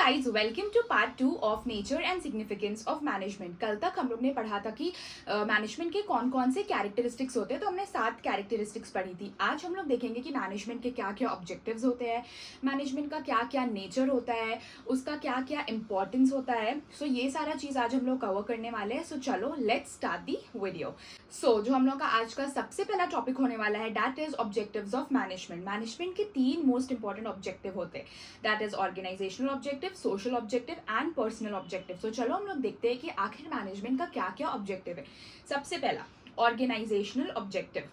Guys welcome to part 2 of nature and significance of management. कल तक हम लोग ने पढ़ा था कि मैनेजमेंट के कौन कौन से कैरेक्टरिस्टिक्स होते हैं, तो हमने 7 कैरेक्टरिस्टिक्स पढ़ी थी। आज हम लोग देखेंगे कि मैनेजमेंट के क्या क्या ऑब्जेक्टिव्स होते हैं, मैनेजमेंट का क्या क्या नेचर होता है, उसका क्या क्या इंपॉर्टेंस होता है। सो ये सारा चीज़ आज हम लोग कवर करने वाले हैं। सो चलो लेट्स स्टार्ट दी वीडियो। सो जो हम लोग का आज का सबसे पहला टॉपिक होने वाला है that is objectives of management. Management के 3 मोस्ट इंपॉर्टेंट ऑब्जेक्टिव होते हैं, that is organisational objective, social objective and personal objective. तो चलो हम लोग देखते हैं कि आखिर मैनेजमेंट का क्या क्या ऑब्जेक्टिव है। सबसे पहला organisational objective.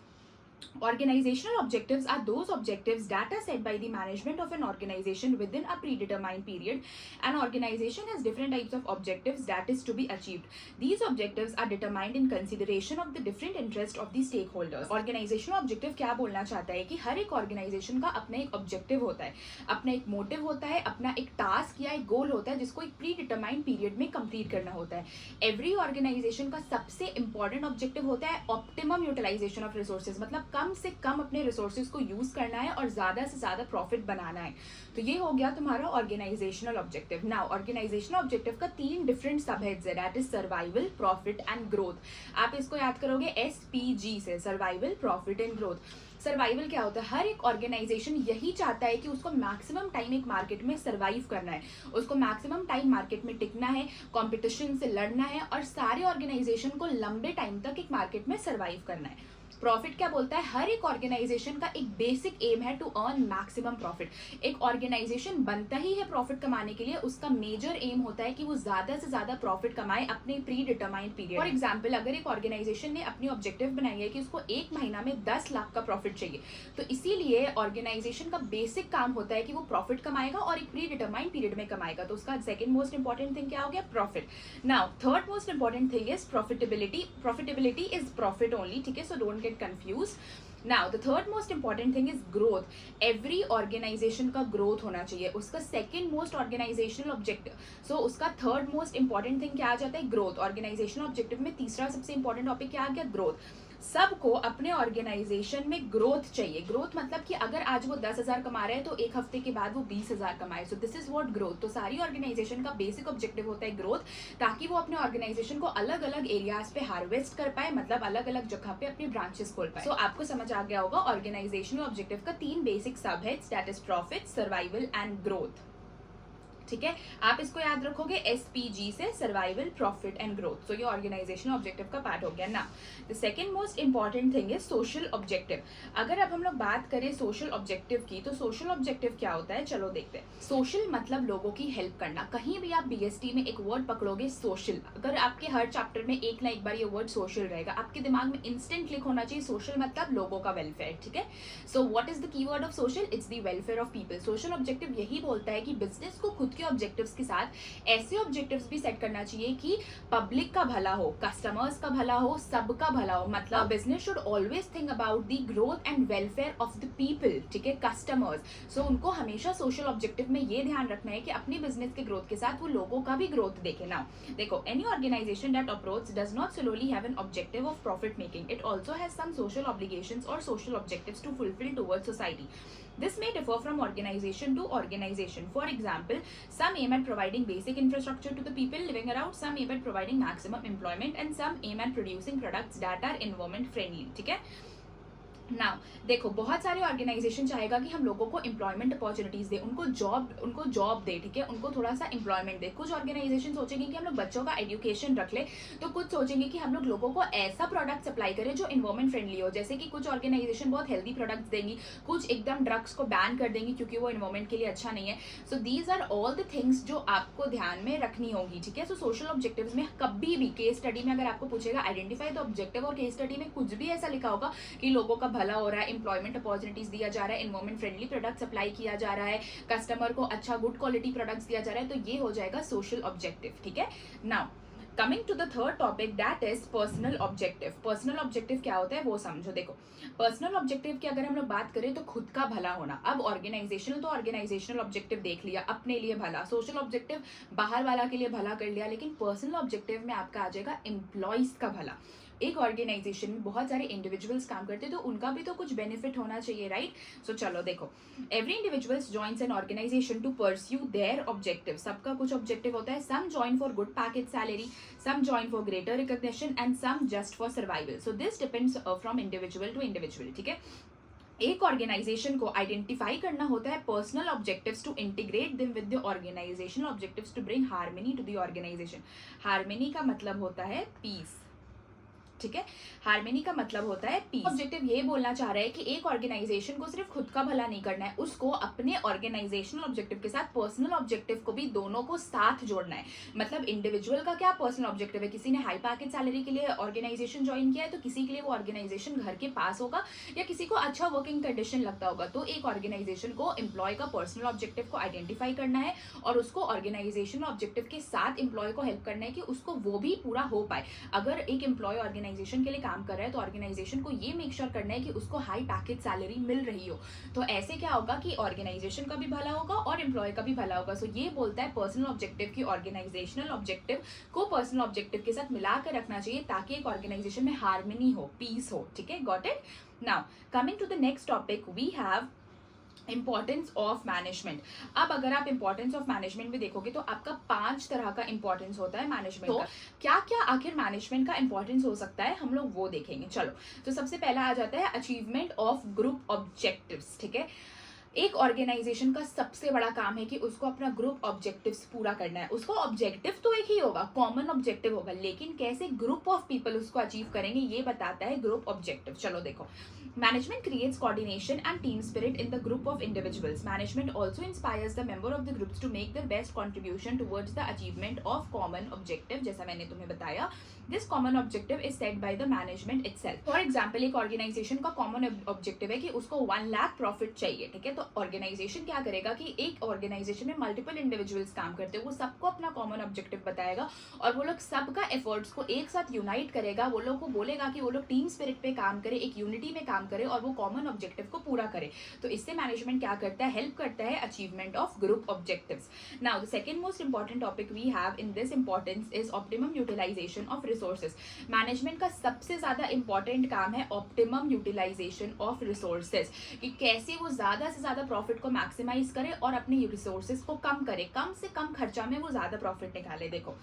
Organizational objectives are those objectives that are set by the management of an organization within a predetermined period. An organization has different types of objectives that is to be achieved. These objectives are determined in consideration of the different interest of the stakeholders. Organizational objective क्या बोलना चाहता है कि हर एक organization का अपना एक objective होता है, अपना एक motive होता है, अपना एक task या एक goal होता है जिसको एक predetermined period में complete करना होता है। Every organization का सबसे important objective होता है optimum utilization of resources, मतलब कम से कम अपने रिसोर्सेज को यूज करना है और ज्यादा से ज्यादा प्रॉफिट बनाना है। तो ये हो गया तुम्हारा organisational objective. Now organisational objective का 3 डिफरेंट सब हेड्स है, that is survival, profit and growth. आप इसको याद करोगे SPG से, survival, profit and growth. Survival क्या होता है? हर एक ऑर्गेनाइजेशन यही चाहता है कि उसको मैक्सिमम टाइम एक मार्केट में सर्वाइव करना है, उसको मैक्सिमम टाइम मार्केट में टिकना है, कंपटीशन से लड़ना है और सारे ऑर्गेनाइजेशन को लंबे टाइम तक एक मार्केट में सर्वाइव करना है। प्रॉफिट क्या बोलता है? हर एक ऑर्गेनाइजेशन का एक बेसिक एम है टू अर्न मैक्सिमम प्रॉफिट। एक ऑर्गेनाइजेशन बनता ही है प्रॉफिट कमाने के लिए, उसका मेजर एम होता है कि वो ज्यादा से ज्यादा प्रॉफिट कमाए अपने pre determined period. For example, अगर एक ऑर्गेनाइजेशन ने अपनी ऑब्जेक्टिव बनाई है कि उसको एक महीना में 10 लाख का प्रॉफिट चाहिए, तो इसीलिए ऑर्गेनाइजेशन का बेसिक काम होता है कि वो प्रॉफिट कमाएगा और एक प्री डिटरमाइंड पीरियड में कमाएगा। तो उसका सेकंड मोस्ट इंपॉर्टेंट थिंग क्या हो गया? Profit. Now third most important thing is profitability. Profitability is profit only, ठीक है? So don't get confused. Now the third most important thing is growth. Every organization का growth होना चाहिए। उसका second most organizational objective, so उसका third most important thing क्या आ जाता है? growth. Organizational objective में तीसरा सबसे important topic क्या आ गया? growth. सबको अपने ऑर्गेनाइजेशन में ग्रोथ चाहिए। ग्रोथ मतलब कि अगर आज वो 10,000 कमा रहे हैं तो एक हफ्ते के बाद वो 20,000 कमाए। सो दिस इज व्हाट ग्रोथ। तो सारी ऑर्गेनाइजेशन का बेसिक ऑब्जेक्टिव होता है ग्रोथ, ताकि वो अपने ऑर्गेनाइजेशन को अलग अलग एरियाज पे हार्वेस्ट कर पाए, मतलब अलग अलग जगह पे अपने ब्रांचेस खोल पाए। सो आपको समझ आ गया होगा ऑर्गेनाइजेशनल ऑब्जेक्टिव का 3 बेसिक सब heads, that is profit, survival and growth. ठीक है, आप इसको याद रखोगे SPG से, सर्वाइवल, प्रॉफिट एंड ग्रोथ। सो ये ऑर्गेनाइजेशनल ऑब्जेक्टिव का पार्ट हो गया ना। The second most important thing is social objective. अगर अब हम लोग बात करें सोशल ऑब्जेक्टिव की, तो सोशल ऑब्जेक्टिव क्या होता है, चलो देखते हैं। सोशल मतलब लोगों की हेल्प करना। कहीं भी आप BST में एक वर्ड पकड़ोगे सोशल, अगर आपके हर चैप्टर में एक ना एक बार ये वर्ड सोशल रहेगा, आपके दिमाग में इंस्टेंट क्लिक होना चाहिए सोशल मतलब लोगों का वेलफेयर। ठीक है, so what is the keyword of social? It's the welfare of people. Social objective यही बोलता है कि बिजनेस को खुद के ऑब्जेक्टिव्स के साथ ऐसे ऑब्जेक्टिव्स भी सेट करना चाहिए कि पब्लिक का भला हो, कस्टमर्स का भला हो, सबका भला हो। मतलब business should always think about the growth and welfare of the people, ठीक है, कस्टमर्स। सो उनको हमेशा सोशल ऑब्जेक्टिव में ये ध्यान रखना है कि अपनी बिजनेस के ग्रोथ के साथ वो लोगों का भी ग्रोथ देखे ना। देखो, any organisation that approach does not solely have an objective of profit making, it also has some social obligations or social objectives to fulfill towards society. This may differ from organization to organization. For example, some aim at providing basic infrastructure to the people living around, some aim at providing maximum employment, and some aim at producing products that are environment friendly. ठीक है, now देखो, बहुत सारे organisation चाहेगा कि हम लोगों को एम्प्लॉयमेंट अपॉर्चुनिटीज दे, उनको जॉब दे, ठीक है, उनको थोड़ा सा एम्प्लॉयमेंट दे। कुछ ऑर्गेनाइजेशन सोचेंगे कि हम लोग बच्चों का एजुकेशन रख ले, तो कुछ सोचेंगे कि हम लोग लोगों को ऐसा प्रोडक्ट सप्लाई करें जो एनवायरमेंट फ्रेंडली हो। जैसे कि कुछ ऑर्गेनाइजेशन बहुत हेल्दी प्रोडक्ट्स देंगी, कुछ एकदम ड्रग्स को बैन कर देंगी क्योंकि वो एनवायरमेंट के लिए अच्छा नहीं है। So these are all the things जो आपको ध्यान में रखनी होगी। ठीक है, सो सोशल ऑब्जेक्टिव्स में कभी भी केस स्टडी में अगर आपको पूछेगा आइडेंटिफाई द ऑब्जेक्टिव, और केस स्टडी में कुछ भी ऐसा लिखा होगा कि लोगों का भला हो रहा है, एम्प्लॉयमेंट अपॉर्चुनिटीज दिया जा रहा है, एनवायरमेंट फ्रेंडली प्रोडक्ट सप्लाई किया जा रहा है, कस्टमर को अच्छा गुड क्वालिटी प्रोडक्ट्स दिया जा रहा है, तो ये हो जाएगा सोशल ऑब्जेक्टिव। ठीक है, now coming to the third topic, that is personal objective. Personal objective क्या होता है वो समझो। देखो, पर्सनल ऑब्जेक्टिव की अगर हम लोग बात करें तो खुद का भला होना। अब ऑर्गेनाइजेशनल, तो ऑर्गेनाइजेशनल ऑब्जेक्टिव देख लिया, अपने लिए भला। सोशल ऑब्जेक्टिव बाहर वाला के लिए भला कर लिया, लेकिन पर्सनल ऑब्जेक्टिव में आपका आ जाएगा एम्प्लॉइज का भला। एक ऑर्गेनाइजेशन में बहुत सारे इंडिविजुअल्स काम करते हैं तो उनका भी तो कुछ बेनिफिट होना चाहिए, राइट? सो चलो देखो, every individuals joins an organisation to pursue their objective. सबका कुछ ऑब्जेक्टिव होता है। Some join for good package salary, some join for greater recognition and some just for survival. So this depends from individual to individual, ठीक है? एक organisation को identify करना होता है personal objectives to integrate them with the organisational objectives to bring harmony to the organisation. Harmony का मतलब होता है पीस, ठीक है? हार्मनी का मतलब होता है पीस। ऑब्जेक्टिव ये बोलना चाह रहा है कि एक ऑर्गेनाइजेशन को सिर्फ खुद का भला नहीं करना है, उसको अपने ऑर्गेनाइजेशनल ऑब्जेक्टिव के साथ पर्सनल ऑब्जेक्टिव को भी दोनों को साथ जोड़ना है। मतलब इंडिविजुअल का क्या पर्सनल ऑब्जेक्टिव है, किसी ने हाई पैकेज सैलरी के लिए ऑर्गेनाइजेशन ज्वाइन किया है तो किसी के लिए वो ऑर्गेनाइजेशन घर के पास होगा या किसी को अच्छा वर्किंग कंडीशन लगता होगा। तो एक ऑर्गेनाइजेशन को एम्प्लॉय का पर्सनल ऑब्जेक्टिव को आइडेंटिफाई करना है और उसको ऑर्गेनाइजेशन ऑब्जेक्टिव के साथ एम्प्लॉय को हेल्प करना है कि उसको वो भी पूरा हो पाए। अगर एक एम्प्लॉय ऑर्गेनाइजेशन के लिए काम कर रहा है तो ऑर्गेनाइजेशन को ये मेक श्योर करना है कि उसको हाई पैकेज सैलरी मिल रही हो। तो ऐसे क्या होगा कि ऑर्गेनाइजेशन का भी भला होगा और एम्प्लॉय का भी भला होगा। सो ये बोलता है पर्सनल ऑब्जेक्टिव की ऑर्गेनाइजेशनल ऑब्जेक्टिव को पर्सनल ऑब्जेक्टिव के साथ मिलाकर रखना चाहिए ताकि एक ऑर्गेनाइजेशन में हार्मनी हो, पीस हो, ठीक है? Got it? Now coming to the next topic, we have importance of management. अब अगर आप इंपॉर्टेंस ऑफ मैनेजमेंट भी देखोगे तो आपका 5 तरह का इंपॉर्टेंस होता है मैनेजमेंट का। क्या क्या आखिर मैनेजमेंट का इंपॉर्टेंस हो सकता है, हम लोग वो देखेंगे। चलो, तो सबसे पहला आ जाता है अचीवमेंट ऑफ ग्रुप ऑब्जेक्टिव्स, ठीक है? एक ऑर्गेनाइजेशन का सबसे बड़ा काम है कि उसको अपना ग्रुप ऑब्जेक्टिव्स पूरा करना है। उसको ऑब्जेक्टिव तो एक ही होगा, कॉमन ऑब्जेक्टिव होगा, लेकिन कैसे ग्रुप ऑफ पीपल उसको अचीव करेंगे ये बताता है ग्रुप ऑब्जेक्टिव। चलो देखो, management creates coordination and team spirit in the group of individuals. Management also inspires the member of the groups to make the best contribution towards the achievement of common objective. जैसा मैंने तुम्हें बताया, this common objective is set by the management itself. For example, एक organisation का common objective है कि उसको 1 lakh profit चाहिए, ठीक है? तो ऑर्गेनाइजेशन क्या करेगा कि एक ऑर्गेनाइजेशन में मल्टीपल इंडिविजुअल्स काम करते हैं, वो सबको अपना कॉमन ऑब्जेक्टिव बताएगा और वो लोग सबका एफर्ट्स को एक साथ यूनाइट करेगा। वो लोग को बोलेगा कि वो लोग टीम स्पिरिट पे काम करे, एक यूनिटी में काम करे और वो कॉमन ऑब्जेक्टिव को पूरा करे। तो इससे मैनेजमेंट क्या करता है, हेल्प करता है achievement of group objectives. Now the second most important topic we have in this importance is optimum utilisation of resources. Management का सबसे ज्यादा इंपॉर्टेंट काम है ऑप्टिमम यूटिलाइजेशन ऑफ रिसोर्सेज, कि कैसे वो ज्यादा से ज्यादा प्रॉफिट को मैक्सिमाइज करे और अपने रिसोर्सेज को कम करे, कम से कम खर्चा में वो ज्यादा प्रॉफिट निकाले। देखो,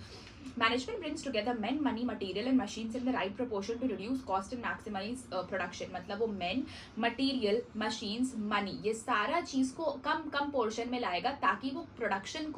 management brings together men, money, material and machines in the right proportion to reduce cost and maximise production. मतलब वो मेन, मटेरियल, मशीन्स, मनी, ये सारा चीज को कम कम पोर्शन में लाएगा ताकि वो प्रोडक्शन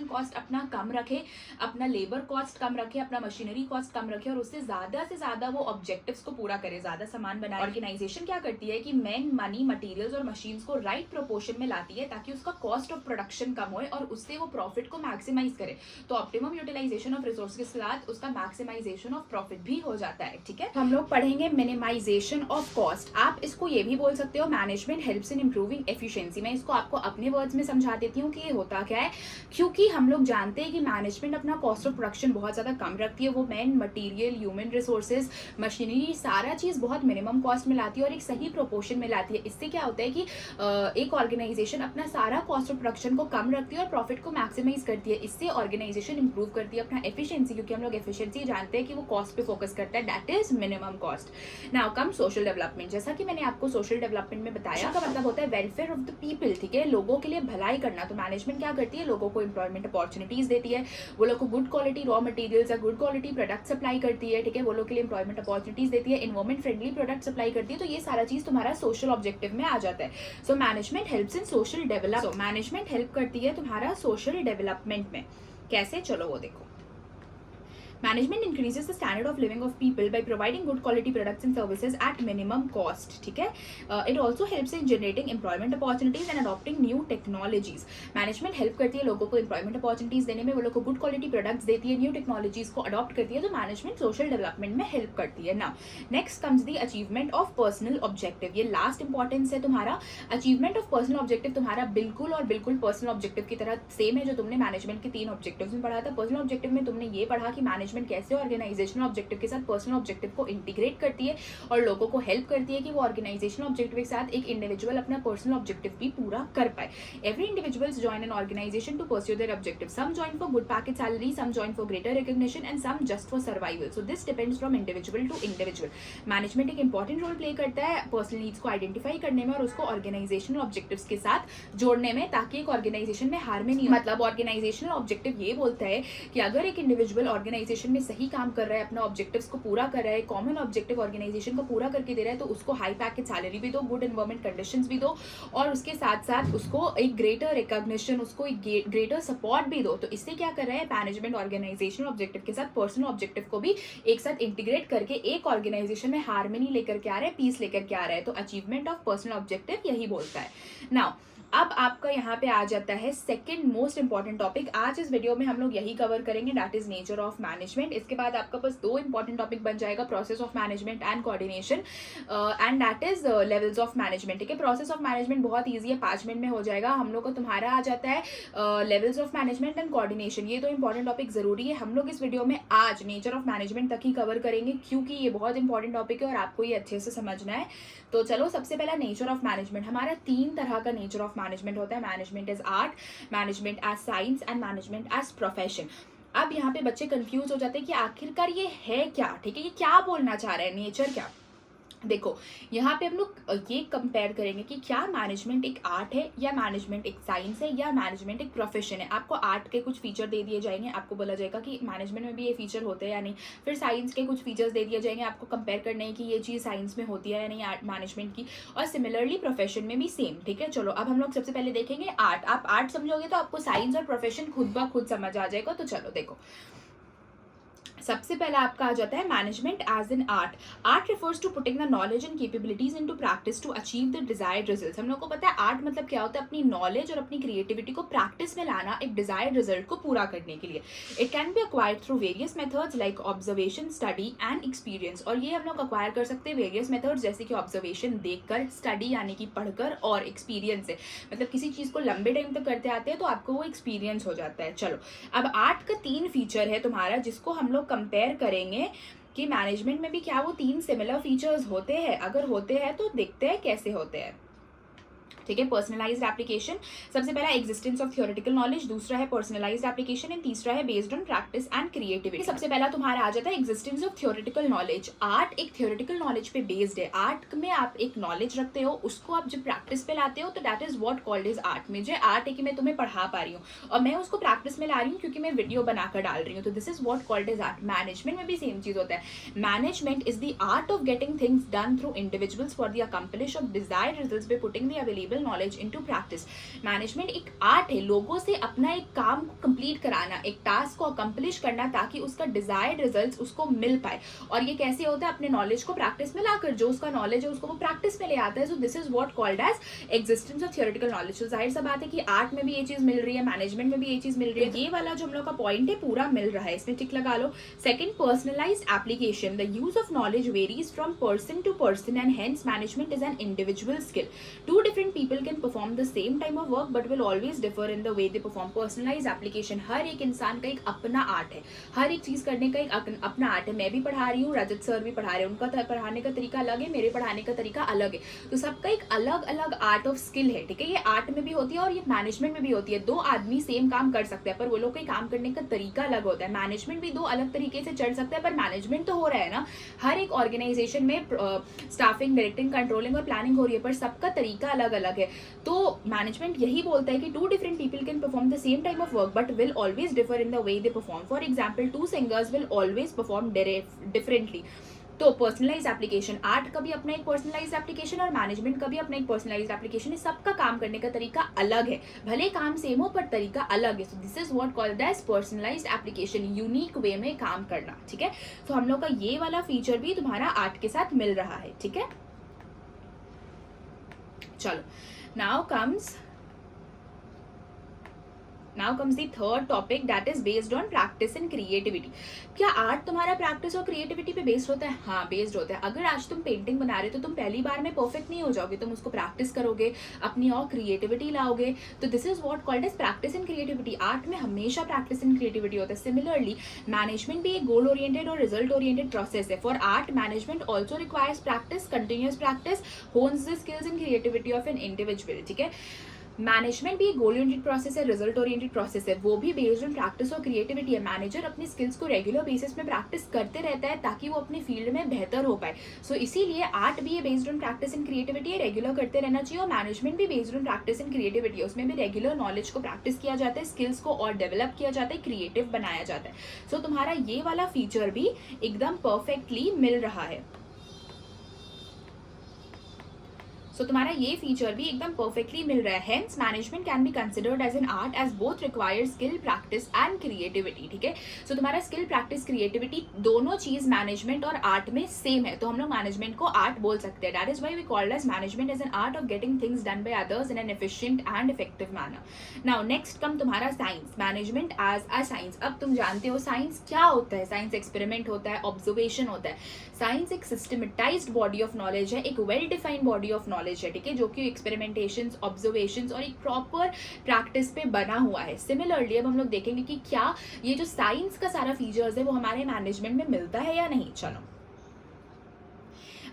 कॉस्ट अपना कम रखे, अपना लेबर कॉस्ट कम रखे, अपना मशीनरी कॉस्ट कम रखे और उससे ज्यादा वो ऑब्जेक्टिव्स को पूरा करे, ज्यादा सामान बनाए। ऑर्गेनाइजेशन क्या करती है कि मेन, मनी, मटेरियल्स और मशीन्स को राइट प्रोपोर्शन में लाती है ताकि उसका कॉस्ट ऑफ प्रोडक्शन कम होए और उससे वो प्रॉफिट को मैक्सिमाइज करे। तो ऑप्टिमम यूटिलाइजेशन ऑफ रिसोर्स के साथ उसका मैक्सिमाइजेशन ऑफ प्रॉफिट भी हो जाता है, ठीक है? हम लोग पढ़ेंगे मिनिमाइजेशन ऑफ कॉस्ट। आप इसको ये भी बोल सकते हो management helps in improving efficiency. मैं इसको आपको अपने वर्ड्स में समझा देती हूँ कि ये होता क्या है। क्योंकि हम लोग जानते हैं कि मैनेजमेंट अपना कॉस्ट ऑफ प्रोडक्शन बहुत ज्यादा कम रखती है, वो man, material, human resources, machinery, सारा चीज बहुत मिनिमम कॉस्ट में लाती है और एक सही प्रोपोर्शन में लाती है। इससे क्या होता है कि एक ऑर्गेनाइजेशन अपना सारा कॉस्ट ऑफ प्रोडक्शन को कम रखती है और प्रॉफिट को मैक्सिमाइज करती है। इससे ऑर्गेनाइजेशन इंप्रूव करती है अपना एफिशिएंसी, क्योंकि हम लोग एफिशिएंसी जानते हैं कि वो कॉस्ट पे फोकस करता है, that is minimum cost. Now come social development. जैसा कि मैंने आपको सोशल डेवलपमेंट में बताया, का मतलब होता है वेलफेयर ऑफ द पीपल, ठीक है? लोगों के लिए भलाई करना। तो मैनेजमेंट क्या करती है, लोगों को एम्प्लॉयमेंट अपॉर्चुनिटीज देती है, वो लोग को गुड क्वालिटी रॉ मटेरियल्स या गुड क्वालिटी प्रोडक्ट सप्लाई करती है, ठीक है? वो लोग के लिए एम्प्लॉयमेंट अपॉर्चुनिटीज देती है, एनवायरमेंट फ्रेंडली प्रोडक्ट सप्लाई करती है। तो ये सारा चीज तुम्हारा सोशल ऑब्जेक्टिव में आ जाता है। So management helps in social development. Management help करती है तुम्हारा सोशल डेवलपमेंट में। कैसे, चलो वो देखो। Management increases the standard of living of people by providing good quality products and services at minimum cost, ठीक है? It also helps in generating employment opportunities and adopting new technologies. Management help करती है लोगों को employment opportunities देने में, वो लोग को गुड क्वालिटी प्रोडक्ट्स देती है, न्यू टेक्नोलॉजीज को अडॉप्ट करती है। तो मैनेजमेंट सोशल डेवलपमेंट में हेल्प करती है। Now next comes the achievement of personal objective. ये लास्ट इंपॉर्टेंस है तुम्हारा। अचीवमेंट ऑफ पर्सनल ऑब्जेक्टिव तुम्हारा बिल्कुल और बिल्कुल पर्सनल ऑब्जेक्टिव की तरह सेम है जो तुमने मैनेजमेंट के 3 ऑब्जेक्टिव्स में पढ़ा था। पर्सनल ऑब्जेक्टिव में तुमने ये पढ़ा कि मैनेजमेंट मैनेजमेंट कैसे ऑर्गेनाइजेशनल ऑब्जेक्टिव के साथ पर्सनल ऑब्जेक्टिव को इंटीग्रेट करती है और लोगों को हेल्प करती है कि वो ऑर्गेनाइजेशनल ऑब्जेक्टिव के साथ एक इंडिविजुअल अपना पर्सनल ऑब्जेक्टिव भी पूरा कर पाए. Every individuals join an organisation to pursue their objective. Some join for good package salary, some join for greater recognition and some just for survival. So this depends from individual to individual. Management एक important role play करता है personal needs को identify करने में और उसको organisational objectives के साथ जोड़ने में, ताकि एक ऑर्गेनाइजेशन में हार्मनी. मतलब ऑर्गेनाइजेशनल ऑब्जेक्टिव ये बोलता है कि अगर एक इंडिविजुअल ऑर्गेनाइजेशन में सही काम कर रहा है, अपना ऑब्जेक्टिव्स को पूरा कर रहा है, कॉमन ऑब्जेक्टिव ऑर्गेनाइजेशन को पूरा करके दे रहा है, तो उसको हाई पैकेज सैलरी भी दो, गुड एनवायरमेंट कंडीशंस भी दो और उसके साथ साथ उसको एक ग्रेटर रिकॉग्निशन, उसको एक ग्रेटर सपोर्ट भी दो. तो इससे क्या कर रहा है मैनेजमेंट ऑर्गेनाइजेशनल ऑब्जेक्टिव के साथ पर्सनल ऑब्जेक्टिव को भी एक साथ इंटीग्रेट करके एक ऑर्गेनाइजेशन में हार्मनी लेकर के आ रहा है, पीस लेकर के आ रहा है. तो अचीवमेंट ऑफ पर्सनल ऑब्जेक्टिव यही बोलता है. नाउ अब आपका यहाँ पे आ जाता है सेकंड मोस्ट इंपॉर्टेंट टॉपिक. आज इस वीडियो में हम लोग यही कवर करेंगे, that is nature of management. इसके बाद आपका बस दो इंपॉर्टेंट टॉपिक बन जाएगा, process of management and coordination and that is levels of management. ठीक है, प्रोसेस ऑफ मैनेजमेंट बहुत ईजी है, 5 मिनट में हो जाएगा. हम लोग को तुम्हारा आ जाता है levels of management and coordination. ये दो इंपॉर्टेंट टॉपिक जरूरी है. हम लोग इस वीडियो में आज नेचर ऑफ मैनेजमेंट तक ही कवर करेंगे क्योंकि ये बहुत इंपॉर्टेंट टॉपिक है और आपको ये अच्छे से समझना है. तो चलो, सबसे पहला नेचर ऑफ मैनेजमेंट. हमारा 3 तरह का नेचर ऑफ मैनेजमेंट होता है. Management as art, management as science and management as profession. अब यहाँ पे बच्चे कंफ्यूज हो जाते हैं कि आखिरकार ये है क्या. ठीक है, ये क्या बोलना चाह रहे हैं, नेचर क्या. देखो, यहाँ पे हम लोग ये कंपेयर करेंगे कि क्या मैनेजमेंट एक आर्ट है या मैनेजमेंट एक साइंस है या मैनेजमेंट एक प्रोफेशन है. आपको आर्ट के कुछ फीचर दे दिए जाएंगे, आपको बोला जाएगा कि मैनेजमेंट में भी ये फीचर होते हैं या नहीं. फिर साइंस के कुछ फीचर्स दे दिए जाएंगे, आपको कंपेयर करने हैं कि ये चीज़ साइंस में होती है या नहीं आर्ट मैनेजमेंट की. और सिमिलरली प्रोफेशन में भी सेम. ठीक है, चलो अब हम लोग सबसे पहले देखेंगे आर्ट. आप आर्ट समझोगे तो आपको साइंस और प्रोफेशन खुद ब खुद समझ आ जाएगा. तो चलो देखो, सबसे पहला आपका आ जाता है management as an art. Art refers to putting the knowledge and capabilities into practice to achieve the desired results. हम लोग को पता है आर्ट मतलब क्या होता है, अपनी नॉलेज और अपनी क्रिएटिविटी को प्रैक्टिस में लाना एक डिजायर्ड रिजल्ट को पूरा करने के लिए. It can be acquired through various methods like observation, study and experience. और ये हम लोग अक्वायर कर सकते हैं वेरियस मेथड्स जैसे कि ऑब्जर्वेशन देखकर, स्टडी यानी कि पढ़कर और एक्सपीरियंस से. मतलब किसी चीज़ को लंबे टाइम तक करते आते हैं तो आपको वो एक्सपीरियंस हो जाता है. चलो, अब आर्ट का 3 फीचर है तुम्हारा जिसको हम लोग कंपेयर करेंगे कि मैनेजमेंट में भी क्या वो 3 सिमिलर फीचर्स होते हैं. अगर होते हैं तो देखते हैं कैसे होते हैं. ठीक है, पर्सनलाइज्ड एप्लीकेशन. सबसे पहला एग्जिस्टेंस ऑफ थ्योरेटिकल नॉलेज, दूसरा है पर्सनलाइज्ड एप्लीकेशन एंड तीसरा है based on practice and creativity. सबसे पहला तुम्हारा आ जाता है existence of theoretical knowledge. Art एक थ्योरेटिकल नॉलेज पे बेस्ड है. आर्ट में आप एक नॉलेज रखते हो, उसको आप जब प्रैक्टिस पे लाते हो तो that is what called is art. मुझे आर्ट है कि मैं तुम्हें पढ़ा पा रही हूँ और मैं उसको प्रैक्टिस में ला रही हूँ क्योंकि मैं वीडियो बनाकर डाल रही हूँ. तो this is what called is art. Management में भी सेम चीज होता है. Management is the art of getting things done through individuals for the accomplish of desired results by putting the available knowledge into practice. Management एक art है, लोगों से अपना एक काम को कंप्लीट कराना, एक टास्क को अकम्प्लिश करना ताकि उसका डिजायर्ड रिजल्ट्स उसको मिल पाए. और ये कैसे होता है, अपने नॉलेज को प्रैक्टिस में लाकर. जो उसका नॉलेज है उसको वो प्रैक्टिस में ले आता है. So this is what called as existence of theoretical knowledge. तो जाहिर सा बात है कि आर्ट में भी ये चीज मिल रही है, मैनेजमेंट में भी ये चीज मिल रही है. ये वाला जो हम लोग का पॉइंट है पूरा मिल रहा है, इसमें टिक लगा लो. Second, personalised application. The use of knowledge varies from person to person and hence management is an individual skill. 2 different people can perform the same time of work but will always differ in the way they perform. Personalized application. हर एक इंसान का एक अपना art है, हर एक चीज करने का एक अपना आर्ट है. मैं भी पढ़ा रही हूँ, रजत सर भी पढ़ा रहे हैं, उनका पढ़ाने का तरीका अलग है, मेरे पढ़ाने का तरीका अलग है. तो सबका एक अलग अलग आर्ट ऑफ स्किल है. ठीक है, ये आर्ट में भी होती है और ये मैनेजमेंट में भी होती है. 2 आदमी सेम काम कर सकते हैं पर वो लोग का काम करने का तरीका अलग होता है. मैनेजमेंट भी 2 अलग तरीके से चल सकता है पर मैनेजमेंट तो हो रहा है ना. हर एक ऑर्गेनाइजेशन में स्टाफिंग, डायरेक्टिंग, कंट्रोलिंग और प्लानिंग हो रही है पर सबका तरीका अलग अलग है. तो मैनेजमेंट यही बोलता है कि 2 different people can perform the same type of work but will always differ in the way they perform. For example, 2 singers will always perform differently. तो पर्सनलाइज एप्लीकेशन, आर्ट का भी अपना एक पर्सनलाइज एप्लीकेशन और मैनेजमेंट का भी अपना एक पर्सनलाइज एप्लीकेशन है. सबका काम करने का तरीका अलग है, भले काम सेम हो पर तरीका अलग है. So this is what called as personalised application, unique way में काम करना. ठीक है, तो हम लोग का ये वाला फीचर भी तुम्हारा आर्ट के साथ मिल रहा है. ठीक है, चलो, now comes now comes the third topic that is based on practice and creativity. क्या आर्ट तुम्हारा प्रैक्टिस और क्रिएटिविटी पे बेस्ड होता है? हाँ, बेस्ड होता है। अगर आज तुम पेंटिंग बना रहे हो तो तुम पहली बार में परफेक्ट नहीं हो जाओगे, तुम उसको प्रैक्टिस करोगे, अपनी और क्रिएटिविटी लाओगे। तो this is what called as practice and creativity. Art में हमेशा प्रैक्टिस एंड क्रिएटिविटी होता है। सिमिलरली मैनेजमेंट भी एक गोल ओरिएंटेड और रिजल्ट ओरिएंटेड प्रोसेस है। For art management also requires practice, continuous practice होन्स the skills and creativity of an individual. ठीक है, मैनेजमेंट भी एक गोल ओरिएंटेड प्रोसेस है, रिजल्ट ओरिएंटेड प्रोसेस है, वो भी बेस्ड ऑन प्रैक्टिस और क्रिएटिविटी है। मैनेजर अपनी स्किल्स को रेगुलर बेसिस में प्रैक्टिस करते रहता है ताकि वो अपने फील्ड में बेहतर हो पाए। सो इसीलिए आर्ट भी based on practice and creativity है, रेगुलर करते रहना चाहिए। और मैनेजमेंट भी based on practice and creativity है, उसमें भी रेगुलर नॉलेज को प्रैक्टिस किया जाता है, स्किल्स को और डेवलप किया जाता है, क्रिएटिव बनाया जाता है। सो तुम्हारा ये वाला फीचर भी एकदम परफेक्टली मिल रहा है। सो तुम्हारा ये फीचर भी एकदम परफेक्टली मिल रहा है। Hence management can be considered as an art as both required skill, practice and creativity. ठीक है, सो तुम्हारा स्किल, प्रैक्टिस, क्रिएटिविटी दोनों चीज मैनेजमेंट और आर्ट में सेम है, तो हम लोग मैनेजमेंट को आर्ट बोल सकते हैं। That is why we called as management as an art of getting things done by others in an efficient and effective manner. Now next come तुम्हारा science, management as a science. अब तुम जानते हो science क्या होता है। Science experiment होता है, ऑब्जर्वेशन होता है। साइंस एक सिस्टमेटाइज्ड बॉडी ऑफ नॉलेज है, एक well defined body of knowledge है। ठीक है, जो कि एक्सपेरिमेंटेशंस, ऑब्जर्वेशंस और एक प्रॉपर प्रैक्टिस पे बना हुआ है। सिमिलरली अब हम लोग देखेंगे कि क्या ये जो साइंस का सारा फीचर्स है वो हमारे मैनेजमेंट में मिलता है या नहीं। चलो,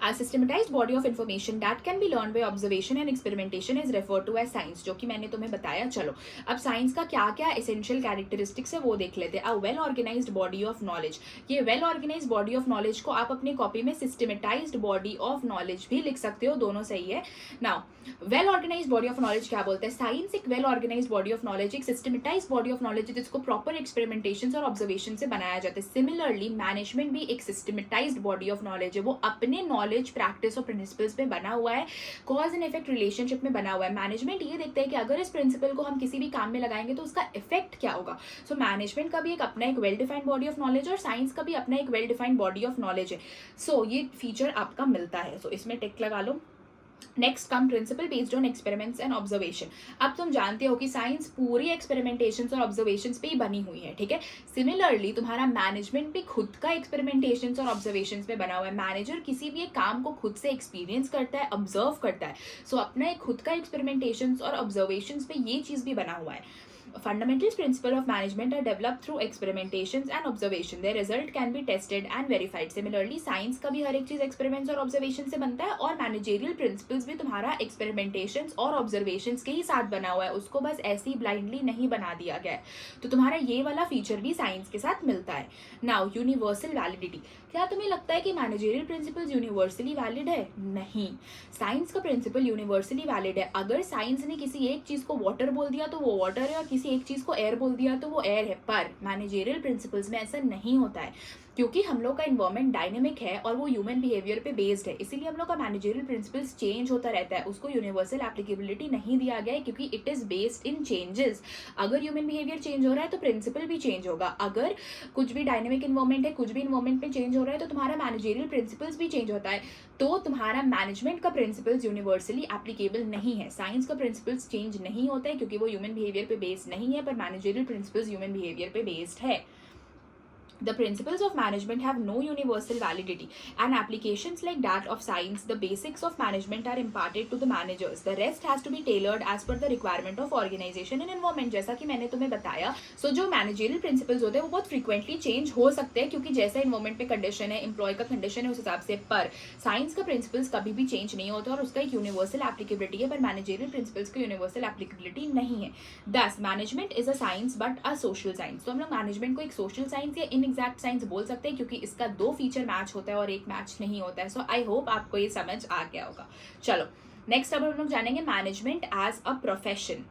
A systematized body of information that can be learned by observation and experimentation is referred to as science, जो कि मैंने तुम्हें बताया। चलो, अब साइंस का क्या क्या एसेंशियल कैरेक्टरिस्टिक्स है वो देख लेते हैं। A well organised body of knowledge, ये well organised body of knowledge को आप अपनी कॉपी में सिस्टमेटाइज्ड बॉडी ऑफ नॉलेज भी लिख सकते हो, दोनों सही है। Now well organised body of knowledge क्या बोलते हैं? साइंस एक well organised body of knowledge, एक सिस्टमेटाइज्ड बॉडी ऑफ नॉलेज जिसको प्रॉपर एक्सपेरिमेंटेशंस और ऑब्जर्वेशन से बनाया जाता है। सिमिलरली मैनेजमेंट भी एक सिस्टमेटाइज्ड बॉडी ऑफ नॉलेज है, वो अपने नॉलेज, प्रैक्टिस और प्रिंसिपल्स पे बना हुआ है, कॉज एंड इफेक्ट रिलेशनशिप में बना हुआ है। मैनेजमेंट ये देखता है कि अगर इस प्रिंसिपल को हम किसी भी काम में लगाएंगे तो उसका इफेक्ट क्या होगा। सो मैनेजमेंट का भी एक अपना एक well defined body of knowledge और साइंस का भी अपना एक well defined body of knowledge है। सो ये फीचर आपका मिलता है, सो इसमें टिक लगा लो। Next come principle based on experiments and observation. अब तुम जानते हो कि साइंस पूरी एक्सपेरिमेंटेशंस और ऑब्जर्वेशंस पे ही बनी हुई है। ठीक है, सिमिलरली तुम्हारा मैनेजमेंट भी खुद का एक्सपेरिमेंटेशंस और ऑब्जर्वेशंस पे बना हुआ है। मैनेजर किसी भी एक काम को खुद से एक्सपीरियंस करता है, ऑब्जर्व करता है। सो अपना एक खुद का एक्सपेरिमेंटेशंस और ऑब्जर्वेशंस पे ये चीज भी बना हुआ है। Fundamental principles of management are developed through experimentations and observation. Their result can be tested and verified. Similarly, science का भी हर एक चीज experiments और observation से बनता है, और managerial principles भी तुम्हारा experimentations और observations के ही साथ बना हुआ है, उसको बस ऐसे ही blindly नहीं बना दिया गया है। तो तुम्हारा ये वाला फीचर भी साइंस के साथ मिलता है। Now, universal validity. क्या तुम्हें लगता है कि मैनेजरियल प्रिंसिपल्स यूनिवर्सली वैलिड है? नहीं, साइंस का प्रिंसिपल यूनिवर्सली वैलिड है। अगर साइंस ने किसी एक चीज को वाटर बोल दिया तो वो वाटर है, और किसी एक चीज को एयर बोल दिया तो वो एयर है। पर मैनेजरियल प्रिंसिपल्स में ऐसा नहीं होता है, क्योंकि हम लोग का इन्वायरमेंट डायनेमिक है और वो ह्यूमन बिहेवियर पे बेस्ड है, इसीलिए हम लोग का मैनेजरियल प्रिंसिपल्स चेंज होता रहता है। उसको यूनिवर्सल एप्लीकेबिलिटी नहीं दिया गया है क्योंकि it is based in changes. अगर ह्यूमन बिहेवियर चेंज हो रहा है तो प्रिंसिपल भी चेंज होगा। अगर कुछ भी डायनेमिक इन्वायरमेंट है, कुछ भी इन्वायरमेंट में चेंज हो रहा है, तो तुम्हारा मैनेजरियल प्रिंसिपल्स भी चेंज होता है। तो तुम्हारा मैनेजमेंट का प्रिंसिपल्स यूनिवर्सली एप्लीकेबल नहीं है। साइंस का प्रिंसिपल्स चेंज नहीं होता है क्योंकि वो ह्यूमन बिहेवियर पे बेस्ड नहीं है, पर मैनेजरियल प्रिंसिपल्स ह्यूमन बिहेवियर पे बेस्ड है। The principles of management have no universal validity, and applications like that of science, the basics of management are imparted to the managers. The rest has to be tailored as per the requirement of organization and environment. जैसा कि मैंने तुम्हें बताया, so जो managerial principles होते हैं वो बहुत frequently change हो सकते हैं क्योंकि जैसा environment पे condition है, employee का condition है, उस हिसाब से। पर science का principles कभी भी change नहीं होता और उसका एक universal applicability है, पर managerial principles का universal applicability नहीं है। Thus, management is a science but a social science. तो हम लोग management को एक social science या एग्जैक्ट साइंस बोल सकते हैं क्योंकि इसका दो फीचर मैच होता है और एक मैच नहीं होता है। सो आई होप आपको ये समझ आ गया होगा। चलो नेक्स्ट अब हम लोग जानेंगे management as a profession.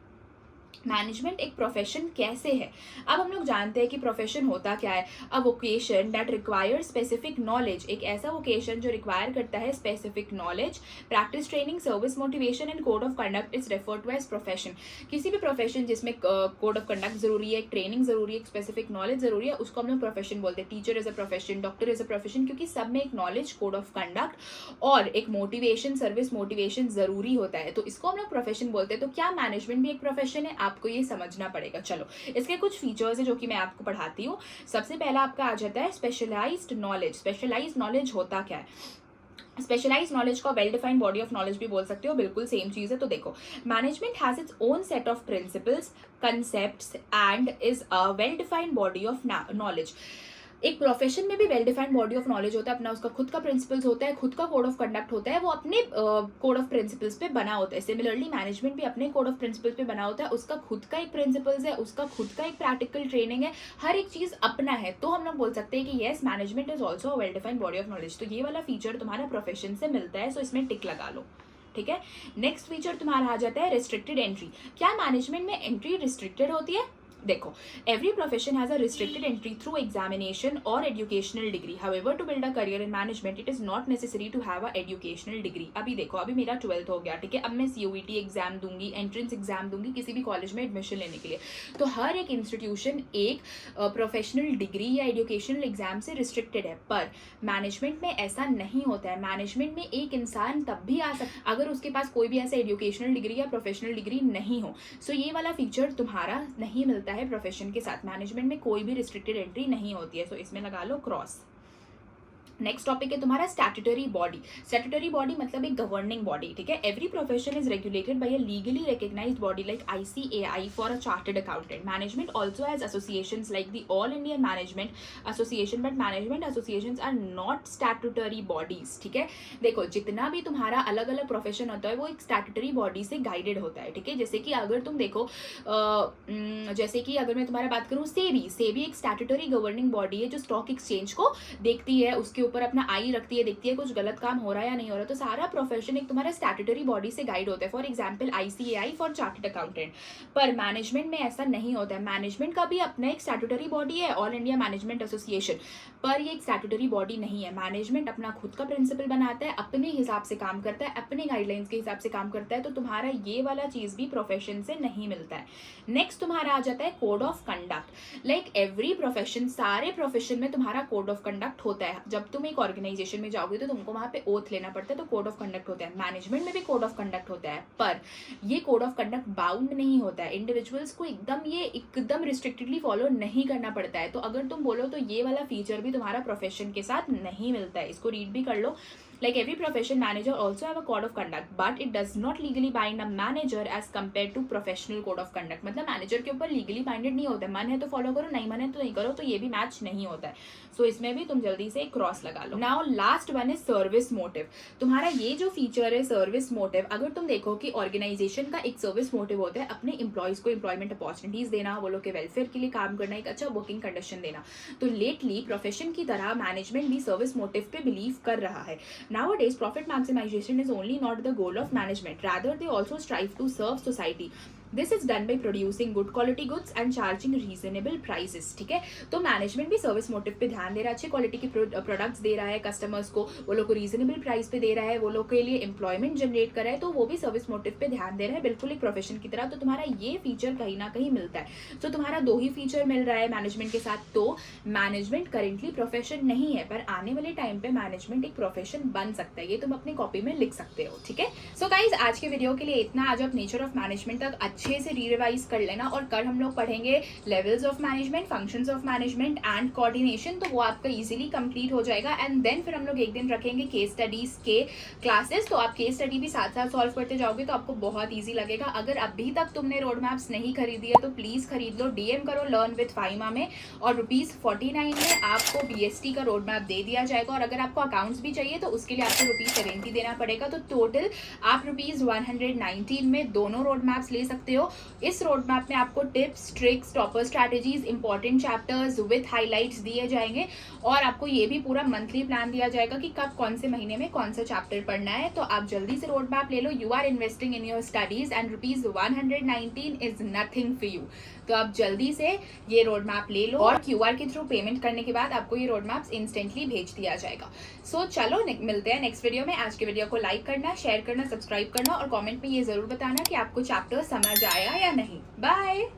Management एक प्रोफेशन कैसे है? अब हम लोग जानते हैं कि प्रोफेशन होता क्या है। A vocation that requires specific knowledge, एक ऐसा वोकेशन जो रिक्वायर करता है specific knowledge, practice, training, service, motivation and code of conduct is referred to as profession. किसी भी प्रोफेशन जिसमें कोड ऑफ कंडक्ट जरूरी है, ट्रेनिंग जरूरी है, एक स्पेसिफिक नॉलेज जरूरी है, उसको हम लोग प्रोफेशन बोलते हैं। Teacher is a profession, doctor is a profession, क्योंकि सब में एक नॉलेज, कोड ऑफ कंडक्ट और एक मोटिवेशन, सर्विस मोटिवेशन जरूरी होता है, तो इसको हम लोग प्रोफेशन बोलते हैं। तो क्या मैनेजमेंट भी एक प्रोफेशन है? आपको ये समझना पड़ेगा। चलो इसके कुछ फीचर्स है जो कि मैं आपको पढ़ाती हूँ। सबसे पहला आपका आ जाता है स्पेशलाइज्ड नॉलेज। स्पेशलाइज्ड नॉलेज होता क्या है? स्पेशलाइज नॉलेज का well defined body of knowledge भी बोल सकते हो, बिल्कुल सेम चीज है। तो देखो, management has its own set of principles, concepts and is a well defined body of knowledge. एक प्रोफेशन में भी well defined body of knowledge होता है, अपना उसका खुद का प्रिंसिपल्स होता है, खुद का कोड ऑफ कंडक्ट होता है, वो अपने कोड ऑफ प्रिंसिपल्स पे बना होता है। सिमिलरली मैनेजमेंट भी अपने कोड ऑफ प्रिंसिपल्स पे बना होता है, उसका खुद का एक प्रिंसिपल्स है, उसका खुद का एक प्रैक्टिकल ट्रेनिंग है, हर एक चीज अपना है। तो हम लोग बोल सकते हैं कि yes, management is also well defined body of knowledge. तो ये वाला फीचर तुम्हारा प्रोफेशन से मिलता है, सो इसमें टिक लगा लो, ठीक है। नेक्स्ट फीचर तुम्हारा आ जाता है रिस्ट्रिक्टेड एंट्री। क्या मैनेजमेंट में एंट्री रिस्ट्रिक्टेड होती है? देखो, every profession has a restricted entry through examination or educational degree. However, to build a career in management, it is not necessary to have a educational degree. अभी देखो, अभी मेरा 12th हो गया, ठीक है। अब मैं CUET एग्जाम दूंगी, एंट्रेंस एग्जाम दूंगी किसी भी कॉलेज में एडमिशन लेने के लिए। तो हर एक इंस्टीट्यूशन एक प्रोफेशनल डिग्री या एजुकेशनल एग्जाम से रिस्ट्रिक्टेड है, पर मैनेजमेंट में ऐसा नहीं होता है। मैनेजमेंट में एक इंसान तब भी आ सकता अगर उसके पास कोई भी ऐसा एजुकेशनल डिग्री या प्रोफेशनल डिग्री नहीं हो। सो ये वाला फीचर तुम्हारा नहीं मिलता है प्रोफेशन के साथ। मैनेजमेंट में कोई भी रिस्ट्रिक्टेड एंट्री नहीं होती है, सो इसमें लगा लो क्रॉस। नेक्स्ट टॉपिक है तुम्हारा स्टैट्यूटरी बॉडी। स्टैट्यूटरी बॉडी मतलब एक गवर्निंग बॉडी, ठीक है। Every profession is regulated by a legally recognised body like ICAI for a chartered accountant. Management also has associations like the All India Management Association, but management associations are not statutory bodies, ठीक है। देखो, जितना भी तुम्हारा अलग अलग profession होता है वो एक स्टैट्यूटरी बॉडी से गाइडेड होता है, ठीक है। जैसे कि अगर तुम देखो, जैसे कि अगर मैं तुम्हारा बात करूँ, सेबी एक स्टैट्यूटरी गवर्निंग बॉडी है जो स्टॉक एक्सचेंज को देखती है, उसके ऊपर अपना आई रखती है, देखती है कुछ गलत काम हो रहा है या नहीं हो रहा। तो सारा प्रोफेशन एक तुम्हारा स्टैट्यूटरी बॉडी से गाइड होता है। For example ICAI for chartered accountant. पर मैनेजमेंट में ऐसा नहीं होता है। मैनेजमेंट का भी अपना एक स्टैट्यूटरी बॉडी है, ऑल इंडिया मैनेजमेंट एसोसिएशन, पर ये एक स्टैट्यूटरी बॉडी नहीं है। मैनेजमेंट अपना खुद का प्रिंसिपल बनाता है, अपने हिसाब से काम करता है, अपने गाइडलाइंस के हिसाब से काम करता है। तो तुम्हारा ये वाला चीज भी प्रोफेशन से नहीं मिलता है। नेक्स्ट तुम्हारा आ जाता है code of conduct. Like every profession, सारे प्रोफेशन में तुम्हारा कोड ऑफ कंडक्ट होता है। जब तुम एक ऑर्गेनाइजेशन में जाओगे तो तुमको वहां पे ओथ लेना पड़ता है, तो कोड ऑफ कंडक्ट होता है। मैनेजमेंट में भी कोड ऑफ कंडक्ट होता है, पर ये कोड ऑफ कंडक्ट बाउंड नहीं होता है। इंडिविजुअल्स को एकदम रिस्ट्रिक्टेडली फॉलो नहीं करना पड़ता है। तो अगर तुम बोलो तो ये वाला फीचर भी तुम्हारा प्रोफेशन के साथ नहीं मिलता है। इसको रीड भी कर लो। Like every profession, manager also have a code of conduct, but it does not legally bind a manager as compared to professional code of conduct. मतलब मैनेजर के ऊपर लीगली बाइंडेड नहीं होता है। मन है तो फॉलो करो, नहीं मन है तो नहीं करो, तो ये भी मैच नहीं होता है। सो इसमें भी तुम जल्दी से क्रॉस लगा लो। Now last one is service motive. तुम्हारा ये जो फीचर है सर्विस मोटिव, अगर तुम देखो कि ऑर्गेनाइजेशन का एक सर्विस मोटिव होता है अपने एम्प्लॉयज को एम्प्लॉयमेंट अपॉर्चुनिटीज देना, वो लोग के वेलफेयर के लिए काम करना, एक अच्छा वर्किंग कंडीशन देना। तो लेटली प्रोफेशन की तरह मैनेजमेंट भी सर्विस मोटिव पे बिलीव कर रहा है। Nowadays, profit maximization is only not the goal of management. Rather, they also strive to serve society. This is done by producing good quality goods and charging reasonable prices, ठीक है। तो management भी service motive पे ध्यान दे रहा है, अच्छे quality के प्रोडक्ट्स दे रहा है कस्टमर्स को, वो लोग को रीजनेबल प्राइस पे दे रहा है, वो लोग के लिए एम्प्लॉयमेंट जनरेट कर रहा है। तो वो भी सर्विस मोटिव पे ध्यान दे रहा है, बिल्कुल एक प्रोफेशन की तरह। तो तुम्हारा ये फीचर कहीं ना कहीं मिलता है। तो तुम्हारा दो ही फीचर मिल रहा है मैनेजमेंट के साथ। तो मैनेजमेंट करेंटली प्रोफेशन नहीं है, पर आने वाले टाइम पे मैनेजमेंट एक प्रोफेशन बन सकता है। ये तुम अपनी कॉपी में लिख सकते हो, ठीक है। सो गाइज, आज के वीडियो के लिए इतना। आज आप नेचर ऑफ मैनेजमेंट तक अच्छे से री-रिवाइज कर लेना, और कल हम लोग पढ़ेंगे levels of management, functions of management and coordination. तो वो आपका इजीली कंप्लीट हो जाएगा। एंड देन फिर हम लोग एक दिन रखेंगे केस स्टडीज के क्लासेस। तो आप केस स्टडी भी साथ साथ सॉल्व करते जाओगे तो आपको बहुत ईजी लगेगा। अगर अभी तक तुमने रोड मैप्स नहीं खरीदी है तो प्लीज खरीद लो। डीएम करो लर्न विद फाइमा में, और ₹49 में आपको BST का रोड मैप दे दिया जाएगा। और अगर आपको अकाउंट्स भी चाहिए तो उसके लिए आपको ₹70 देना पड़ेगा। तो टोटल आप ₹119 में दोनों रोड मैप्स ले सकते हो। इस रोड मैप में आपको tips, tricks, topper strategies, important chapters with highlights दिए जाएंगे, और आपको ये भी पूरा मंथली प्लान दिया जाएगा कि कब कौन से महीने में कौन सा चैप्टर पढ़ना है। तो आप जल्दी से रोड मैप ले लो। You are investing in your studies and ₹119 is nothing for you. तो आप जल्दी से ये रोड मैप ले लो, और QR के थ्रू पेमेंट करने के बाद आपको ये रोड मैप्स इंस्टेंटली भेज दिया जाएगा। सो चलो मिलते हैं नेक्स्ट वीडियो में। आज के वीडियो को लाइक करना, शेयर करना, सब्सक्राइब करना, और कमेंट में ये जरूर बताना कि आपको चैप्टर समझ आया या नहीं। बाय।